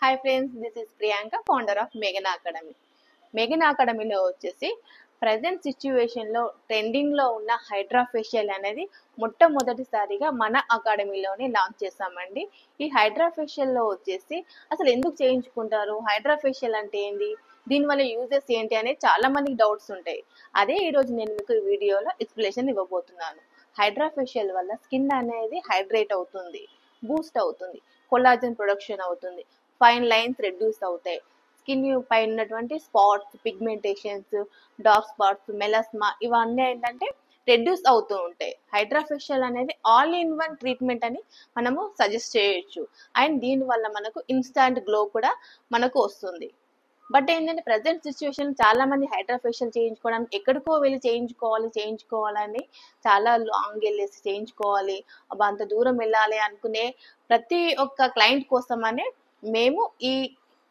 Hi friends, this is Priyanka, founder of మేఘనా academy. మేఘనా అకాడమీలో వచ్చేసి ప్రజెంట్ సిచ్యువేషన్లో ట్రెండింగ్లో ఉన్న హైడ్రా ఫేషియల్ అనేది మొట్టమొదటిసారిగా మన అకాడమీలోనే లాంచ్ చేస్తామండి. ఈ హైడ్రా ఫేషియల్లో వచ్చేసి అసలు ఎందుకు చేయించుకుంటారు, హైడ్రా ఫేషియల్ అంటే ఏంటి, దీనివల్ల యూజెస్ ఏంటి అనేది చాలా మందికి డౌట్స్ ఉంటాయి. అదే ఈరోజు నేను మీకు ఈ వీడియోలో ఎక్స్ప్లెనేషన్ ఇవ్వబోతున్నాను. హైడ్రా ఫేషియల్ వల్ల స్కిన్ అనేది హైడ్రేట్ అవుతుంది, బూస్ట్ అవుతుంది, కొల్లాజన్ ప్రొడక్షన్ అవుతుంది, ఫైన్ లైన్స్ రెడ్యూస్ అవుతాయి, స్కిన్ పైన ఉన్నటువంటి spots, pigmentations, dark spots, melasma ఇవన్నీ ఏంటంటే రెడ్యూస్ అవుతూ ఉంటాయి. హైడ్రా ఫేషియల్ అనేది ఆల్ ఇన్ వన్ ట్రీట్మెంట్ అని మనము సజెస్ట్ చేయొచ్చు. అండ్ దీనివల్ల మనకు ఇన్స్టాంట్ గ్లో కూడా మనకు వస్తుంది. బట్ ఏంటంటే ప్రజెంట్ సిచ్యువేషన్ చాలా మంది హైడ్రా ఫేషియల్ చేయించుకోవడానికి ఎక్కడికో వెళ్ళి చేయించుకోవాలని చాలా లాంగ్ వెళ్ళేసి చేయించుకోవాలి, అబ్బా అంత దూరం వెళ్ళాలి అనుకునే ప్రతి ఒక్క క్లయింట్ కోసమనే మేము ఈ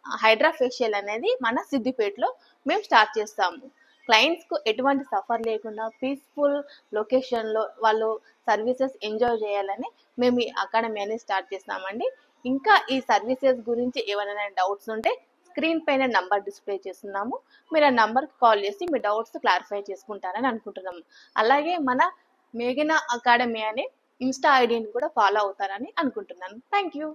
హైడ్రా ఫేషియల్ అనేది మన సిద్దిపేటలో మేము స్టార్ట్ చేస్తాము. క్లయింట్స్కు ఎటువంటి సఫర్ లేకుండా పీస్ఫుల్ లొకేషన్లో వాళ్ళు సర్వీసెస్ ఎంజాయ్ చేయాలని మేము ఈ అకాడమీ అనేది స్టార్ట్ చేస్తామండి. ఇంకా ఈ సర్వీసెస్ గురించి ఏమైనా డౌట్స్ ఉంటే స్క్రీన్ పైన నంబర్ డిస్ప్లే చేస్తున్నాము, మీరు ఆ నంబర్కి కాల్ చేసి మీ డౌట్స్ క్లారిఫై చేసుకుంటారని అనుకుంటున్నాము. అలాగే మన మేఘనా అకాడమీ అనే ఇన్స్టా ఐడిని కూడా ఫాలో అవుతారని అనుకుంటున్నాను. Thank you.